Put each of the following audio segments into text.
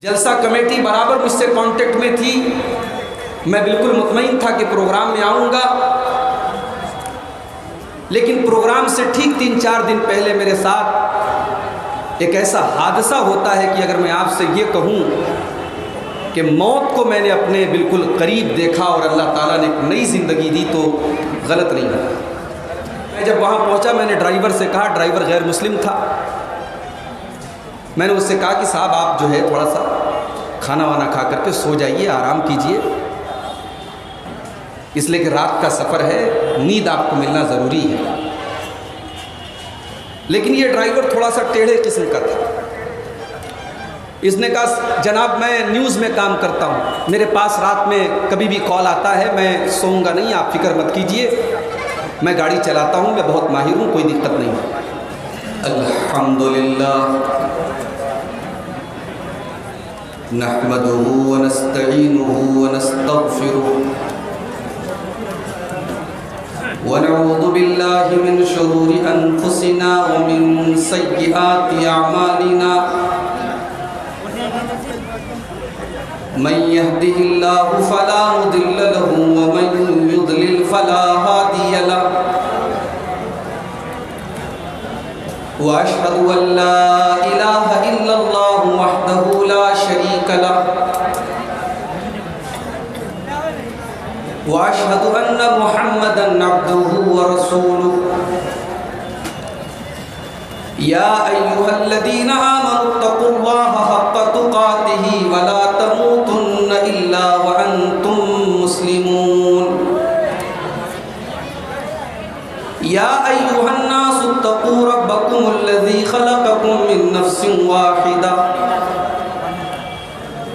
جلسہ کمیٹی برابر مجھ سے کانٹیکٹ میں تھی، میں بالکل مطمئن تھا کہ پروگرام میں آؤں گا، لیکن پروگرام سے ٹھیک 3-4 دن پہلے میرے ساتھ ایک ایسا حادثہ ہوتا ہے کہ اگر میں آپ سے یہ کہوں کہ موت کو میں نے اپنے بالکل قریب دیکھا اور اللہ تعالیٰ نے ایک نئی زندگی دی تو غلط نہیں ہے۔ میں جب وہاں پہنچا میں نے ڈرائیور سے کہا، ڈرائیور غیر مسلم تھا، میں نے اس سے کہا کہ صاحب آپ جو ہے تھوڑا سا کھانا وانا کھا کر کے سو جائیے، آرام کیجئے، اس لیے کہ رات کا سفر ہے، نیند آپ کو ملنا ضروری ہے۔ لیکن یہ ڈرائیور تھوڑا سا ٹیڑھے قسم کا تھا۔ اس نے کہا جناب میں نیوز میں کام کرتا ہوں، میرے پاس رات میں کبھی بھی کال آتا ہے، میں سوؤں گا نہیں، آپ فکر مت کیجئے، میں گاڑی چلاتا ہوں، میں بہت ماہر ہوں، کوئی دقت نہیں ہے۔ الحمدللہ نحمده ونستعینه ونستغفره ونعوذ باللہ من شرور انفسنا ومن سیئات اعمالنا من يهده الله فلا مضل له ومن يضلل فلا هادي له وأشهد أن لا إله إلا الله وحده لا شريك له وأشهد أن محمدًا عبده ورسوله يا أيها الذين آمنوا اتقوا الله حق تقاته ولا تموتن إلا وأنتم مسلمون يا أيها الناس اتقوا ربكم الذي خلقكم من نفس واحدة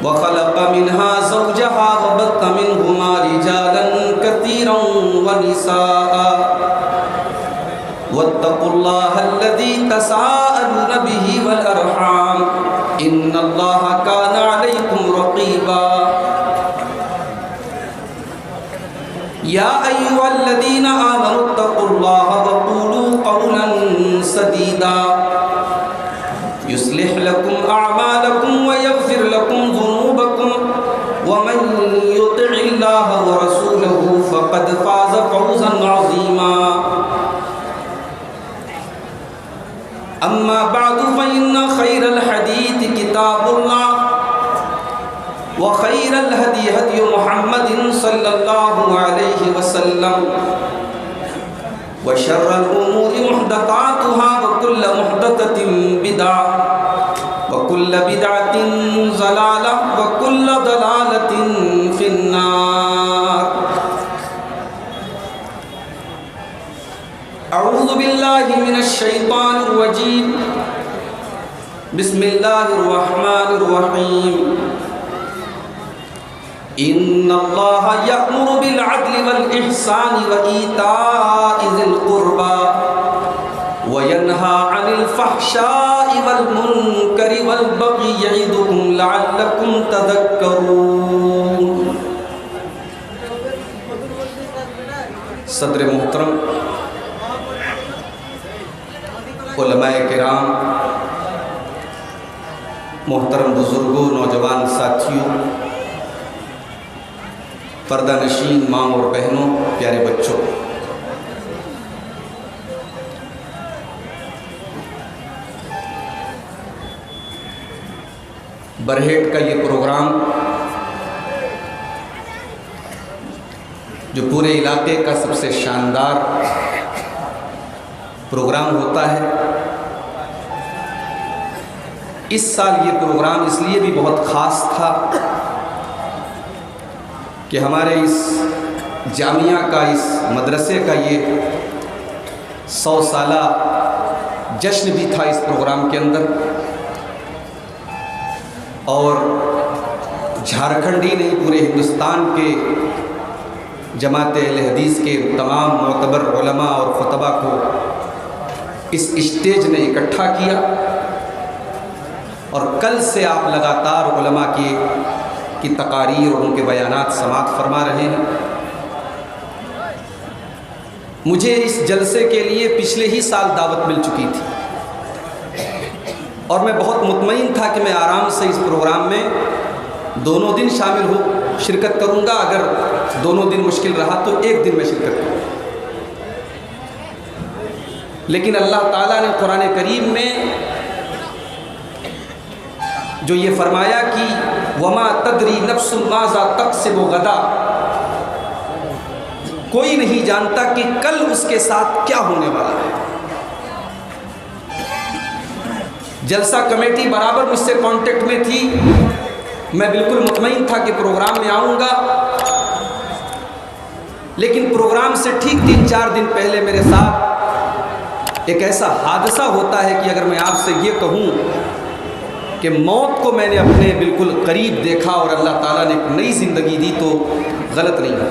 وخلق منها زوجها وبث منهما رجالا كثيرا ونساء واتقوا الله الذي تساءلون به والأرحام إن الله كان عليكم رقيبا يا أيها الذين آمنوا اتقوا الله وقولوا قولا سديدا يصلح لكم أعمالكم ويغفر لكم ذنوبكم ومن يطع الله ورسوله فقد فاز فوزا عظيما أما بعد فإن خير الحديث كتاب الله وخير الهدي هدي محمد صلى الله عليه وسلم وشر الأمور محدثاتها وكل محدثة بدعة وكل بدعة ضلالة وكل ضلالة في النار أعوذ بالله من الشيطان الرجيم بسم الله الرحمن الرحيم إن الله يأمر بالعدل والإحسان وإيتاء ذي القربى وينهى عن الفحشاء والمنكر والبغي يعظكم لعلكم تذكرون۔ صدر محترم، علماء کرام، محترم بزرگوں، نوجوان ساتھیوں، پردہ نشین ماں اور بہنوں، پیارے بچوں، برہیٹ کا یہ پروگرام جو پورے علاقے کا سب سے شاندار پروگرام ہوتا ہے، اس سال یہ پروگرام اس لیے بھی بہت خاص تھا کہ ہمارے اس جامعہ کا، اس مدرسے کا یہ 100 سالہ جشن بھی تھا اس پروگرام کے اندر، اور جھارکھنڈ ہی نہیں پورے ہندوستان کے جماعت اہل حدیث کے تمام معتبر علماء اور خطبہ کو اس اسٹیج نے اکٹھا کیا، اور کل سے آپ لگاتار علماء کی تقاریر اور ان کے بیانات سماعت فرما رہے ہیں۔ مجھے اس جلسے کے لیے پچھلے ہی سال دعوت مل چکی تھی، اور میں بہت مطمئن تھا کہ میں آرام سے اس پروگرام میں دونوں دن شرکت کروں گا. اگر دونوں دن مشکل رہا تو ایک دن میں شرکت کروں گا. لیکن اللہ تعالیٰ نے قرآن کریم میں جو یہ فرمایا کہ وما تدری نفس ماذا تکسب غدا، کوئی نہیں جانتا کہ کل اس کے ساتھ کیا ہونے والا ہے. جلسہ کمیٹی برابر مجھ سے کانٹیکٹ میں تھی. میں بالکل مطمئن تھا کہ پروگرام میں آؤں گا، لیکن پروگرام سے ٹھیک 3-4 دن پہلے میرے ساتھ ایک ایسا حادثہ ہوتا ہے کہ اگر میں آپ سے یہ کہوں کہ موت کو میں نے اپنے بالکل قریب دیکھا اور اللہ تعالیٰ نے ایک نئی زندگی دی تو غلط نہیں ہے.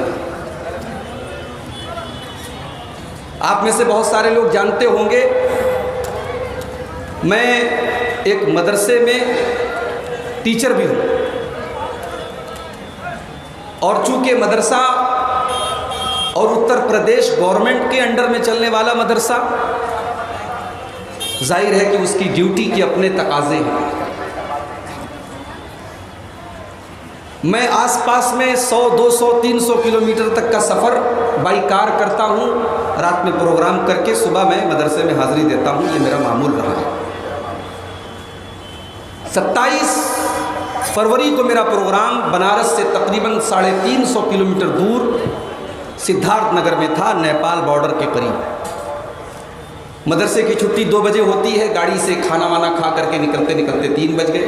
آپ میں سے بہت سارے لوگ جانتے ہوں گے میں ایک مدرسے میں ٹیچر بھی ہوں، اور چونکہ مدرسہ اور اتر پردیش گورنمنٹ کے انڈر میں چلنے والا مدرسہ، ظاہر ہے کہ اس کی ڈیوٹی کے اپنے تقاضے ہیں. میں آس پاس میں 100, 200, 300 کلومیٹر تک کا سفر بائی کار کرتا ہوں. رات میں پروگرام کر کے صبح میں مدرسے میں حاضری دیتا ہوں. یہ میرا معمول رہا ہے. 27 فروری کو میرا پروگرام بنارس سے تقریباً 350 کلومیٹر دور سدھارتھ نگر میں تھا، نیپال بارڈر کے قریب. مدرسے کی چھٹی 2 بجے ہوتی ہے. گاڑی سے کھانا وانا کھا کر کے نکلتے 3 بج گئے.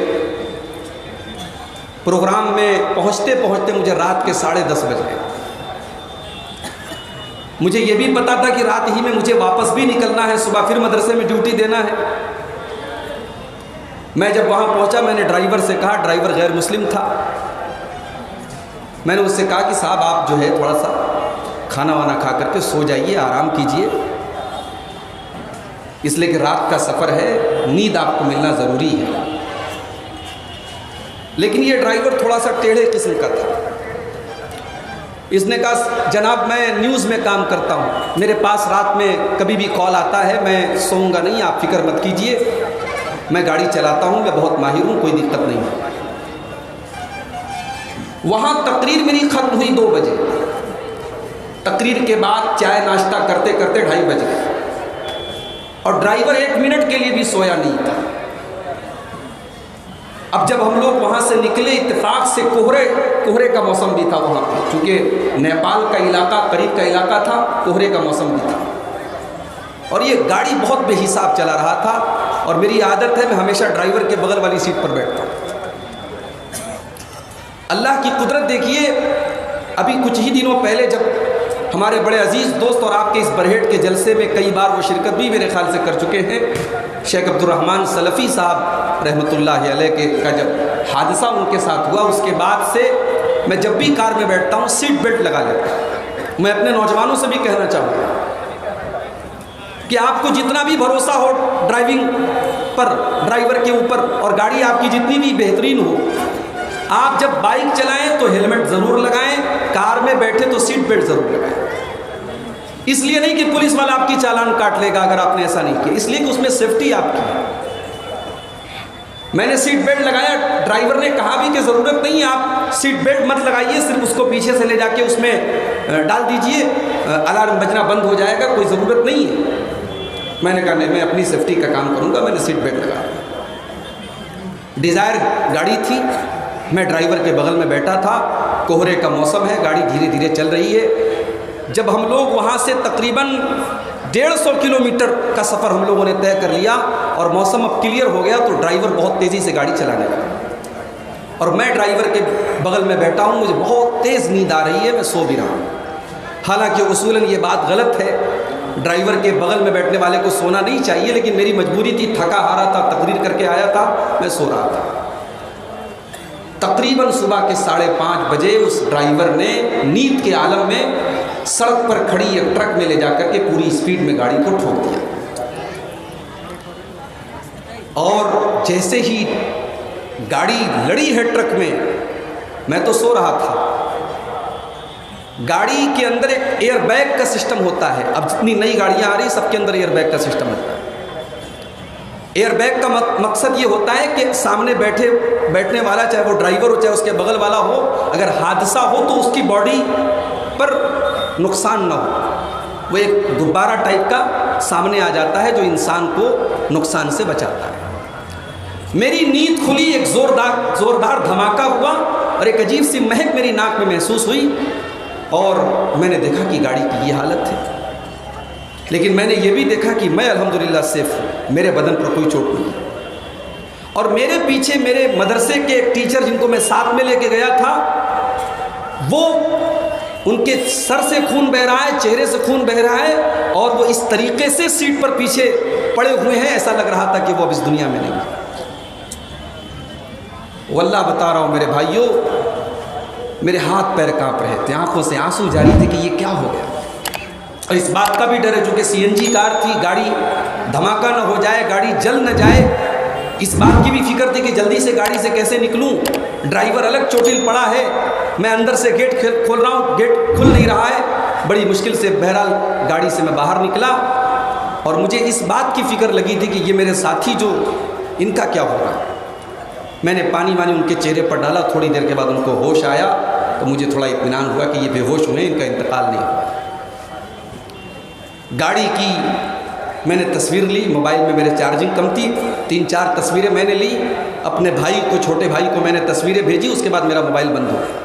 پروگرام میں پہنچتے مجھے رات کے 10:30 بج گئے. مجھے یہ بھی پتا تھا کہ رات ہی میں مجھے واپس بھی نکلنا ہے، صبح پھر مدرسے میں ڈیوٹی دینا ہے. میں جب وہاں پہنچا میں نے ڈرائیور سے کہا، ڈرائیور غیر مسلم تھا. میں نے اس سے کہا کہ صاحب آپ جو ہے تھوڑا سا کھانا وانا کھا کر کے سو جائیے، آرام کیجئے، اس لیے کہ رات کا سفر ہے، نیند آپ کو ملنا ضروری ہے. لیکن یہ ڈرائیور تھوڑا سا ٹیڑھے قسم کا تھا. اس نے کہا جناب میں نیوز میں کام کرتا ہوں، میرے پاس رات میں کبھی بھی کال آتا ہے، میں سوؤں گا نہیں، آپ فکر مت کیجئے، میں گاڑی چلاتا ہوں، میں بہت ماہر ہوں، کوئی دقت نہیں ہے. وہاں تقریر میری ختم ہوئی 2 بجے. تقریر کے بعد چائے ناشتہ کرتے 2:30 بج گئے، اور ڈرائیور 1 منٹ کے لیے بھی سویا نہیں تھا. اب جب ہم لوگ وہاں سے نکلے، اتفاق سے کوہرے کا موسم بھی تھا وہاں پہ، چونکہ نیپال کا علاقہ قریب کا علاقہ تھا، کوہرے کا موسم بھی تھا. اور یہ گاڑی بہت بے حساب چلا رہا تھا، اور میری عادت ہے میں ہمیشہ ڈرائیور کے بغل والی سیٹ پر بیٹھتا ہوں. اللہ کی قدرت دیکھیے، ابھی کچھ ہی دنوں پہلے جب ہمارے بڑے عزیز دوست اور آپ کے اس برہیٹ کے جلسے میں کئی بار وہ شرکت بھی میرے خیال سے کر چکے ہیں، شیخ عبدالرحمن سلفی صاحب رحمۃ اللہ علیہ کا جب حادثہ ان کے ساتھ ہوا، اس کے بعد سے میں جب بھی کار میں بیٹھتا ہوں سیٹ بیلٹ لگا لیتا ہوں. میں اپنے نوجوانوں سے بھی کہنا چاہوں گا کہ آپ کو جتنا بھی بھروسہ ہو ڈرائیونگ پر، ڈرائیور کے اوپر، اور گاڑی آپ کی جتنی بھی بہترین ہو، آپ جب بائک چلائیں تو ہیلمٹ ضرور لگائیں، کار میں بیٹھے تو سیٹ بیلٹ ضرور لگائیں. اس لیے نہیں کہ پولیس والا آپ کی چالان کاٹ لے گا اگر آپ نے ایسا نہیں کیا، اس لیے کہ اس میں سیفٹی آپ کی ہے. میں نے سیٹ بیلٹ لگایا. ڈرائیور نے کہا بھی کہ ضرورت نہیں ہے، آپ سیٹ بیلٹ مت لگائیے، صرف اس کو پیچھے سے لے جا کے اس میں ڈال دیجئے، الارم بجنا بند ہو جائے گا، کوئی ضرورت نہیں ہے. میں نے کہا نہیں، میں اپنی سیفٹی کا کام کروں گا. میں نے سیٹ بیلٹ لگایا. ڈیزائر گاڑی تھی، میں ڈرائیور کے بغل میں بیٹھا تھا. کوہرے کا موسم ہے، گاڑی دھیرے دھیرے چل رہی ہے. جب ہم لوگ وہاں سے تقریباً 150 کلومیٹر کا سفر ہم لوگوں نے طے کر لیا اور موسم اب کلیئر ہو گیا، تو ڈرائیور بہت تیزی سے گاڑی چلانے لگا، اور میں ڈرائیور کے بغل میں بیٹھا ہوں. مجھے بہت تیز نیند آ رہی ہے، میں سو بھی رہا ہوں. حالانکہ اصولاً یہ بات غلط ہے، ڈرائیور کے بغل میں بیٹھنے والے کو سونا نہیں چاہیے، لیکن میری مجبوری تھی، تھکا ہارا تھا، تقریر کر کے آیا تھا، میں سو رہا تھا. تقریباً صبح کے 5:30 بجے اس ڈرائیور نے نیند کے عالم میں سڑک پر کھڑی ایک ٹرک میں لے جا کر کے پوری اسپیڈ میں گاڑی کو ٹھوک دیا. اور جیسے ہی گاڑی لڑی ہے ٹرک میں تو سو رہا تھا. گاڑی کے اندر ایک ایئر بیگ کا سسٹم ہوتا ہے. اب جتنی نئی گاڑیاں آ رہی سب کے اندر ایئر بیگ کا سسٹم ہوتا ہے. ایئر بیگ کا مقصد یہ ہوتا ہے کہ سامنے بیٹھنے والا، چاہے وہ ڈرائیور ہو چاہے اس کے بغل والا ہو، اگر حادثہ ہو تو اس کی باڈی پر نقصان نہ ہو۔ وہ ایک غبارہ ٹائپ کا سامنے آ جاتا ہے جو انسان کو نقصان سے بچاتا ہے۔ میری نیند کھلی، ایک زوردار دھماکہ ہوا اور ایک عجیب سی مہک میری ناک میں محسوس ہوئی، اور میں نے دیکھا کہ گاڑی کی یہ حالت ہے۔ لیکن میں نے یہ بھی دیکھا کہ میں الحمدللہ سیف ہوں، میرے بدن پر کوئی چوٹ نہیں۔ اور میرے پیچھے میرے مدرسے کے ایک ٹیچر جن کو میں ساتھ میں لے کے گیا تھا، وہ ان کے سر سے خون بہہ رہا ہے، چہرے سے خون بہہ رہا ہے، اور وہ اس طریقے سے سیٹ پر پیچھے پڑے ہوئے ہیں، ایسا لگ رہا تھا کہ وہ اب اس دنیا میں نہیں۔ واللہ بتا رہا ہوں میرے بھائیوں، میرے ہاتھ پیر کانپ رہے تھے، آنکھوں سے آنسو جاری تھے کہ یہ کیا ہو گیا۔ اور اس بات کا بھی ڈر ہے چونکہ CNG کار تھی، گاڑی دھماکہ نہ ہو جائے، گاڑی جل نہ جائے، اس بات کی بھی فکر تھی کہ جلدی سے گاڑی سے کیسے نکلوں۔ ڈرائیور الگ چوٹل پڑا ہے، میں اندر سے گیٹ کھول رہا ہوں، گیٹ کھل نہیں رہا ہے، بڑی مشکل سے بہرحال گاڑی سے میں باہر نکلا۔ اور مجھے اس بات کی فکر لگی تھی کہ یہ میرے ساتھی جو ان کا کیا ہوگا۔ میں نے پانی ان کے چہرے پر ڈالا، تھوڑی دیر کے بعد ان کو ہوش آیا تو مجھے تھوڑا اطمینان ہوا کہ یہ بے ہوش ہوئے، ان کا انتقال نہیں ہوا۔ گاڑی کی میں نے تصویر لی، موبائل میں میرے چارجنگ کم تھی، 3-4 تصویریں میں نے لی، اپنے بھائی کو، چھوٹے بھائی کو میں نے تصویریں بھیجی، اس کے بعد میرا موبائل بند ہو گیا۔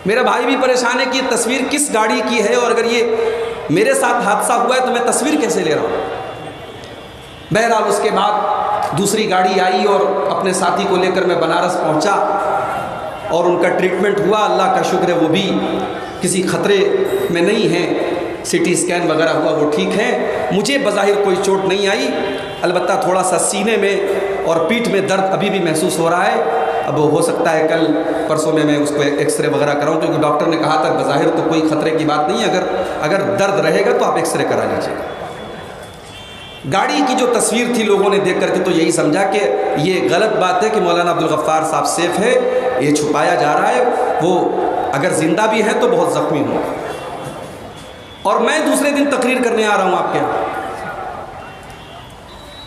میرا بھائی بھی پریشان ہے کہ یہ تصویر کس گاڑی کی ہے، اور اگر یہ میرے ساتھ حادثہ ہوا ہے تو میں تصویر کیسے لے رہا ہوں۔ بہرحال اس کے بعد دوسری گاڑی آئی اور اپنے ساتھی کو لے کر میں بنارس پہنچا، اور ان کا ٹریٹمنٹ ہوا، اللہ کا شکر ہے وہ بھی کسی خطرے میں نہیں ہیں، CT اسکین وغیرہ ہوا، وہ ٹھیک ہیں۔ مجھے بظاہر کوئی چوٹ نہیں آئی، البتہ تھوڑا سا سینے میں اور پیٹھ میں درد ابھی بھی محسوس ہو رہا ہے۔ اب ہو سکتا ہے کل پرسوں میں اس کو ایکس رے وغیرہ کراؤں، کیونکہ ڈاکٹر نے کہا تھا بظاہر تو کوئی خطرے کی بات نہیں ہے، اگر درد رہے گا تو آپ ایکس رے کرا لیجیے گا۔ گاڑی کی جو تصویر تھی لوگوں نے دیکھ کر کے تو یہی سمجھا کہ یہ غلط بات ہے کہ مولانا عبدالغفار صاحب سیف ہے، یہ چھپایا جا رہا ہے، وہ اگر زندہ بھی ہے تو بہت زخمی ہوں۔ اور میں دوسرے دن تقریر کرنے آ رہا ہوں آپ کے یہاں،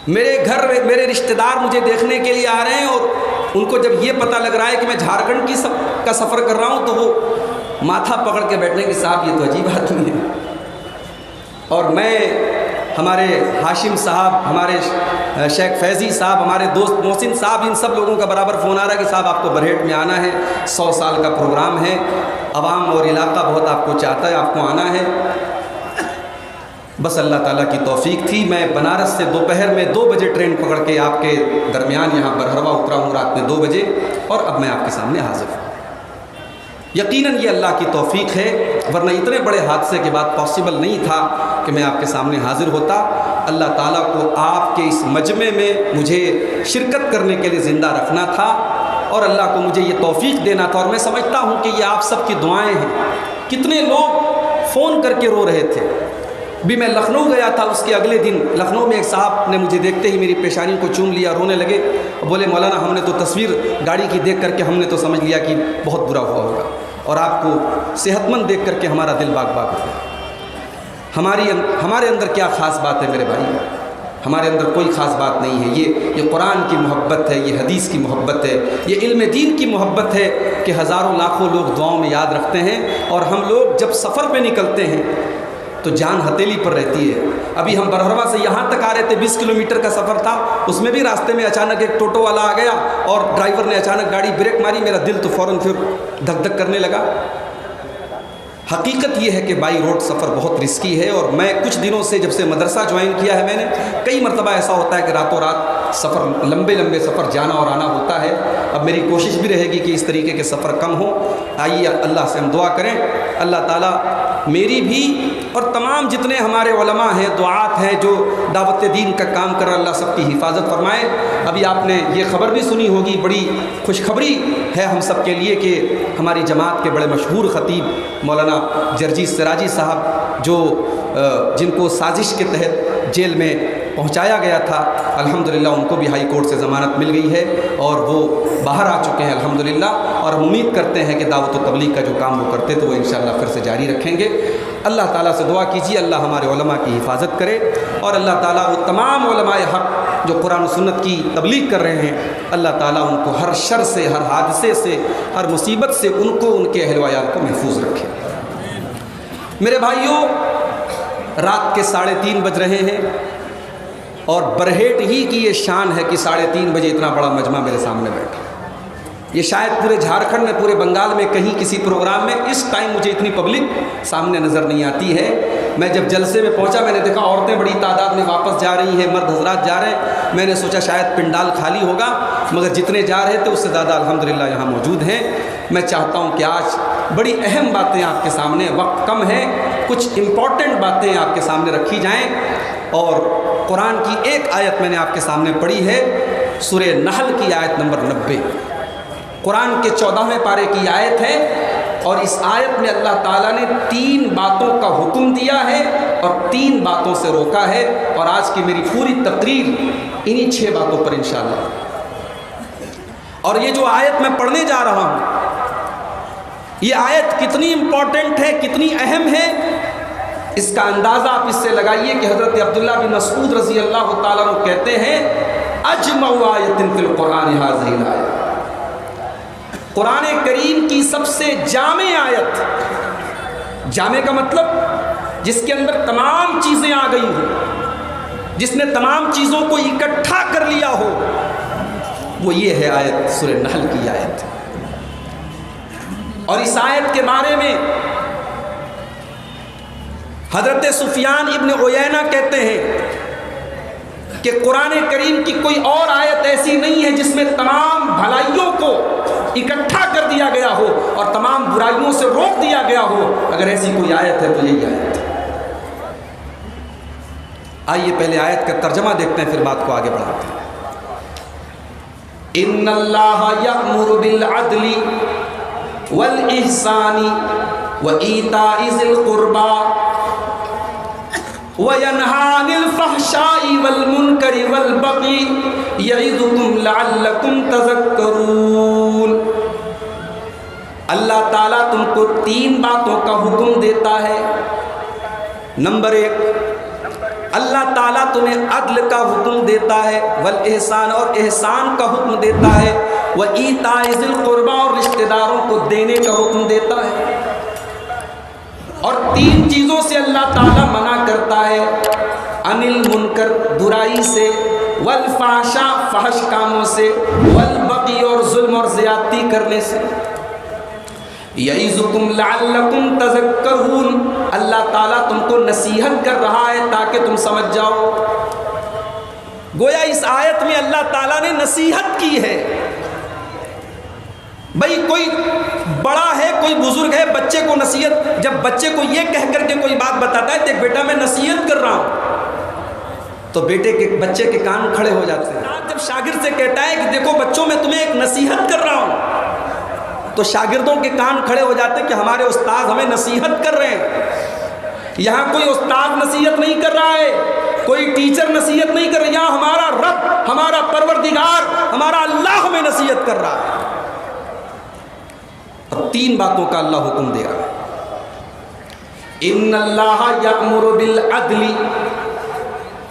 میرے گھر میرے رشتہ دار مجھے دیکھنے کے لیے آ رہے ہیں، اور ان کو جب یہ پتہ لگ رہا ہے کہ میں جھارکھنڈ کا سفر کر رہا ہوں تو وہ ماتھا پکڑ کے بیٹھنے کہ صاحب یہ تو عجیب آدمی ہے۔ اور میں، ہمارے ہاشم صاحب، ہمارے شیخ فیضی صاحب، ہمارے دوست محسن صاحب، ان سب لوگوں کا برابر فون آ رہا ہے کہ صاحب آپ کو برہیٹ میں آنا ہے، 100 سال کا پروگرام ہے، عوام اور علاقہ بہت آپ کو چاہتا ہے، آپ کو آنا ہے۔ بس اللہ تعالیٰ کی توفیق تھی، میں بنارس سے دوپہر میں 2 بجے ٹرین پکڑ کے آپ کے درمیان یہاں برہروا اترا ہوں رات میں 2 بجے، اور اب میں آپ کے سامنے حاضر ہوں۔ یقیناً یہ اللہ کی توفیق ہے، ورنہ اتنے بڑے حادثے کے بعد پاسبل نہیں تھا کہ میں آپ کے سامنے حاضر ہوتا۔ اللہ تعالیٰ کو آپ کے اس مجمع میں مجھے شرکت کرنے کے لیے زندہ رکھنا تھا، اور اللہ کو مجھے یہ توفیق دینا تھا، اور میں سمجھتا ہوں کہ یہ آپ سب کی دعائیں ہیں۔ کتنے لوگ فون کر کے رو رہے تھے۔ بھی میں لکھنؤ گیا تھا، اس کے اگلے دن لکھنؤ میں ایک صاحب نے مجھے دیکھتے ہی میری پیشانی کو چوم لیا، رونے لگے، بولے مولانا ہم نے تو تصویر گاڑی کی دیکھ کر کے ہم نے تو سمجھ لیا کہ بہت برا ہوا ہوگا، اور آپ کو صحت مند دیکھ کر کے ہمارا دل باغ باغ ہو گیا۔ ہمارے اندر کیا خاص بات ہے میرے بھائی؟ ہمارے اندر کوئی خاص بات نہیں ہے۔ یہ قرآن کی محبت ہے، یہ حدیث کی محبت ہے، یہ علم دین کی محبت ہے کہ ہزاروں لاکھوں لوگ دعاؤں میں یاد رکھتے ہیں، اور ہم لوگ جب سفر پہ نکلتے ہیں تو جان ہتھیلی پر رہتی ہے۔ ابھی ہم برہروا سے یہاں تک آ رہے تھے، 20 کلومیٹر کا سفر تھا، اس میں بھی راستے میں اچانک ایک ٹوٹو والا آ گیا اور ڈرائیور نے اچانک گاڑی بریک ماری، میرا دل تو فوراً پھر دھک دھک کرنے لگا۔ حقیقت یہ ہے کہ بائی روڈ سفر بہت رسکی ہے، اور میں کچھ دنوں سے جب سے مدرسہ جوائن کیا ہے میں نے، کئی مرتبہ ایسا ہوتا ہے کہ راتوں رات سفر، لمبے سفر جانا اور آنا ہوتا ہے۔ اب میری کوشش بھی رہے گی کہ اس طریقے کے سفر کم ہوں۔ آئیے اللہ سے ہم دعا کریں، اللہ تعالیٰ میری بھی اور تمام جتنے ہمارے علماء ہیں، دعات ہیں جو دعوت دین کا کام کر رہے، اللہ سب کی حفاظت فرمائے۔ ابھی آپ نے یہ خبر بھی سنی ہوگی، بڑی خوشخبری ہے ہم سب کے لیے کہ ہماری جماعت کے بڑے مشہور خطیب مولانا جرجیس سراجی صاحب، جن کو سازش کے تحت جیل میں پہنچایا گیا تھا، الحمدللہ ان کو بھی ہائی کورٹ سے ضمانت مل گئی ہے اور وہ باہر آ چکے ہیں الحمدللہ، اور ہم امید کرتے ہیں کہ دعوت و تبلیغ کا جو کام وہ کرتے تو وہ انشاءاللہ پھر سے جاری رکھیں گے۔ اللہ تعالیٰ سے دعا کیجیے اللہ ہمارے علماء کی حفاظت کرے، اور اللہ تعالیٰ وہ تمام علماء حق جو قرآن و سنت کی تبلیغ کر رہے ہیں، اللہ تعالیٰ ان کو ہر شر سے، ہر حادثے سے، ہر مصیبت سے ان کو، ان کے اہل و عیال کو محفوظ رکھے۔ میرے بھائیوں، رات کے 3:30 بج رہے ہیں اور برہیٹ ہی کی یہ شان ہے کہ 3:30 بجے اتنا بڑا مجمع میرے سامنے بیٹھا۔ یہ شاید پورے جھارکھنڈ میں، پورے بنگال میں کہیں کسی پروگرام میں اس ٹائم مجھے اتنی پبلک سامنے نظر نہیں آتی ہے۔ میں جب جلسے میں پہنچا، میں نے دیکھا عورتیں بڑی تعداد میں واپس جا رہی ہیں، مرد حضرات جا رہے ہیں۔ میں نے سوچا شاید پنڈال خالی ہوگا، مگر جتنے جا رہے تھے اس سے زیادہ الحمدللہ یہاں موجود ہیں۔ میں چاہتا ہوں کہ آج بڑی اہم باتیں آپ کے سامنے، وقت کم ہے، کچھ امپورٹنٹ باتیں آپ کے سامنے رکھی جائیں۔ اور قرآن کی ایک آیت میں نے آپ کے سامنے پڑھی ہے، سورہ نحل کی آیت نمبر 90، قرآن کے 14ویں پارے کی آیت ہے، اور اس آیت میں اللہ تعالیٰ نے 3 باتوں کا حکم دیا ہے اور 3 باتوں سے روکا ہے، اور آج کی میری پوری تقریر انہی 6 باتوں پر انشاءاللہ۔ اور یہ جو آیت میں پڑھنے جا رہا ہوں، یہ آیت کتنی امپورٹنٹ ہے، کتنی اہم ہے، اس کا اندازہ آپ اس سے لگائیے کہ حضرت عبداللہ بن مسعود رضی اللہ تعالیٰ عنہ کہتے ہیں، اجمع آیت فی القرآن ھذہ الآیہ، قرآن کریم کی سب سے جامع آیت، جامع کا مطلب جس کے اندر تمام چیزیں آ گئی ہوں، جس نے تمام چیزوں کو اکٹھا کر لیا ہو، وہ یہ ہے آیت سورہ نحل کی آیت۔ اور اس آیت کے بارے میں حضرت سفیان ابن عیینہ کہتے ہیں کہ قرآن کریم کی کوئی اور آیت ایسی نہیں ہے جس میں تمام بھلائیوں کو اکٹھا کر دیا گیا ہو اور تمام برائیوں سے روک دیا گیا ہو۔ اگر ایسی کوئی آیت ہے تو یہی آیت ہے۔ آئیے پہلے آیت کا ترجمہ دیکھتے ہیں، پھر بات کو آگے بڑھاتے ہیں۔ ان اللہ یأمر بالعدل والإحسان وإیتاء ذی القربى وینہی عن الفحشاء والمنکر والبغی یعظکم لعلکم تذکرون۔ اللہ تعالیٰ تم کو 3 باتوں کا حکم دیتا ہے۔ نمبر 1، اللہ تعالیٰ تمہیں عدل کا حکم دیتا ہے، والاحسان، اور احسان کا حکم دیتا ہے، وایتاء ذی القربى، اور رشتہ داروں کو دینے کا حکم دیتا ہے۔ اور 3 چیزوں سے اللہ تعالیٰ منع کرتا ہے، عن المنکر، برائی سے، والفحشاء، فحش کاموں سے، والبغی، اور ظلم اور زیادتی کرنے سے۔ یعظکم لعلکم تذکرون، اللہ تعالیٰ تم کو نصیحت کر رہا ہے تاکہ تم سمجھ جاؤ۔ گویا اس آیت میں اللہ تعالیٰ نے نصیحت کی ہے۔ بھئی کوئی بڑا ہے، کوئی بزرگ ہے، بچے کو نصیحت، جب بچے کو یہ کہہ کر کے کوئی بات بتاتا ہے، دیکھ بیٹا میں نصیحت کر رہا ہوں، تو بچے کے کان کھڑے ہو جاتے ہیں۔ جب شاگرد سے کہتا ہے کہ دیکھو بچوں میں تمہیں ایک نصیحت کر رہا ہوں، تو شاگردوں کے کان کھڑے ہو جاتے ہیں کہ ہمارے استاد ہمیں نصیحت کر رہے ہیں۔ یہاں کوئی استاد نصیحت نہیں کر رہا ہے، کوئی ٹیچر نصیحت نہیں کر رہا، یہاں ہمارا رب، ہمارا پروردگار، ہمارا اللہ ہمیں نصیحت کر رہا ہے۔ اور 3 باتوں کا اللہ حکم دے رہا ہے۔ ان اللہ یأمر بالعدل،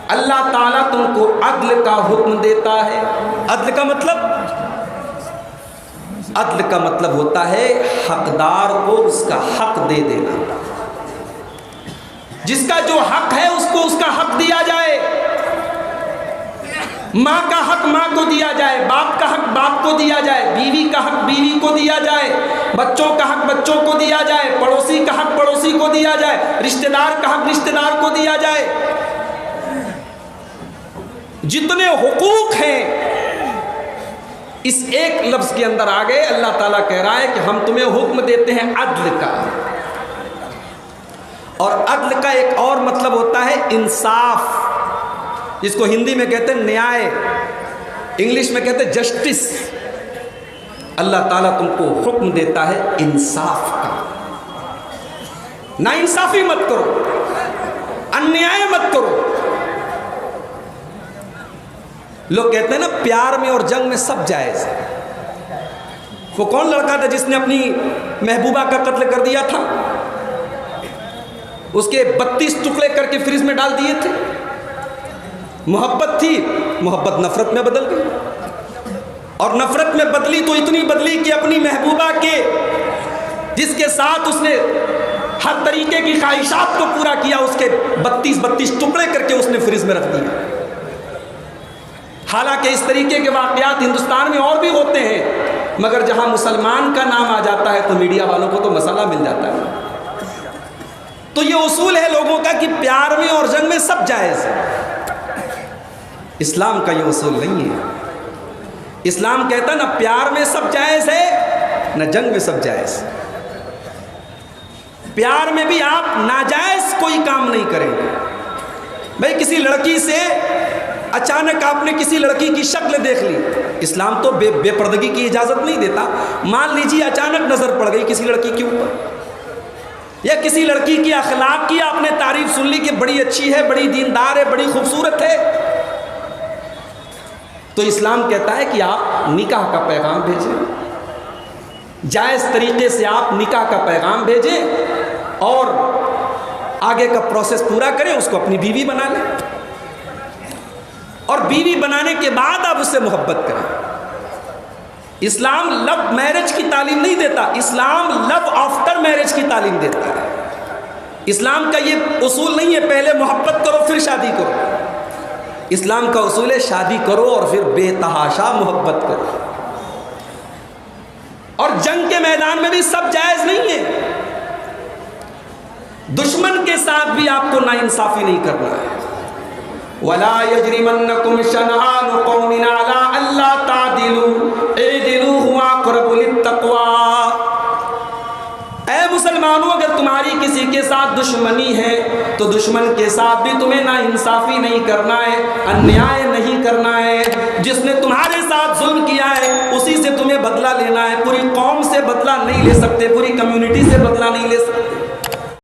اللہ تعالیٰ تم کو عدل کا حکم دیتا ہے۔ عدل کا مطلب ہوتا ہے حقدار کو اس کا حق دے دینا، جس کا جو حق ہے اس کو اس کا حق دیا جائے۔ ماں کا حق ماں کو دیا جائے، باپ کا حق باپ کو دیا جائے، بیوی کا حق بیوی کو دیا جائے، بچوں کا حق بچوں کو دیا جائے، پڑوسی کا حق پڑوسی کو دیا جائے، رشتہ دار کا حق رشتہ دار کو دیا جائے۔ جتنے حقوق ہیں اس ایک لفظ کے اندر آ گئے۔ اللہ تعالیٰ کہہ رہا ہے کہ ہم تمہیں حکم دیتے ہیں عدل کا، اور عدل کا ایک اور مطلب ہوتا ہے انصاف، جس کو ہندی میں کہتے ہیں نیائے، انگلش میں کہتے ہیں جسٹس۔ اللہ تعالیٰ تم کو حکم دیتا ہے انصاف کا، ناانصافی مت کرو، انیائے مت کرو۔ لوگ کہتے ہیں نا پیار میں اور جنگ میں سب جائز ہے۔ وہ کون لڑکا تھا جس نے اپنی محبوبہ کا قتل کر دیا تھا؟ اس کے 32 ٹکڑے کر کے فریز میں ڈال دیے تھے۔ محبت تھی، محبت نفرت میں بدل گئی، اور نفرت میں بدلی تو اتنی بدلی کہ اپنی محبوبہ کے جس کے ساتھ اس نے ہر طریقے کی خواہشات کو پورا کیا، اس کے 32 ٹکڑے کر کے اس نے فریز میں رکھ دیا۔ حالانکہ اس طریقے کے واقعات ہندوستان میں اور بھی ہوتے ہیں، مگر جہاں مسلمان کا نام آ جاتا ہے تو میڈیا والوں کو تو مسئلہ مل جاتا ہے۔ تو یہ اصول ہے لوگوں کا کہ پیار میں اور جنگ میں سب جائز ہے۔ اسلام کا یہ اصول نہیں ہے۔ اسلام کہتا ہے نہ پیار میں سب جائز ہے نہ جنگ میں سب جائز ہے۔ پیار میں بھی آپ ناجائز کوئی کام نہیں کریں گے۔ بھائی کسی لڑکی سے اچانک آپ نے کسی لڑکی کی شکل دیکھ لی، اسلام تو بے پردگی کی اجازت نہیں دیتا۔ مان لیجیے اچانک نظر پڑ گئی کسی لڑکی کے اوپر، یا کسی لڑکی کی اخلاق کی آپ نے تعریف سن لی کہ بڑی اچھی ہے، بڑی دیندار ہے، بڑی خوبصورت ہے، تو اسلام کہتا ہے کہ آپ نکاح کا پیغام بھیجیں، جائز طریقے سے آپ نکاح کا پیغام بھیجیں اور آگے کا پروسیس پورا کریں، اس کو اپنی بیوی بنا لیں، اور بیوی بنانے کے بعد آپ اس سے محبت کریں۔ اسلام لو میرج کی تعلیم نہیں دیتا، اسلام لو آفٹر میرج کی تعلیم دیتا ہے۔ اسلام کا یہ اصول نہیں ہے پہلے محبت کرو پھر شادی کرو۔ اسلام کا اصول ہے شادی کرو اور پھر بے تحاشا محبت کرو۔ اور جنگ کے میدان میں بھی سب جائز نہیں ہے۔ دشمن کے ساتھ بھی آپ کو ناانصافی نہیں کرنا ہے۔ وَلَا يَجْرِمَنَّكُمْ شَنَآنُ قَوْمٍ عَلَىٰ أَلَّا تَعْدِلُوا اعْدِلُوا هُوَ أَقْرَبُ لِلتَّقْوَىٰ۔ اے مسلمانوں، اگر تمہاری کسی کے ساتھ دشمنی ہے تو دشمن کے ساتھ بھی تمہیں ناانصافی نہیں کرنا ہے، انیائے نہیں کرنا ہے۔ جس نے تمہارے ساتھ ظلم کیا ہے اسی سے تمہیں بدلہ لینا ہے۔ پوری قوم سے بدلہ نہیں لے سکتے، پوری کمیونٹی سے بدلہ نہیں لے سکتے۔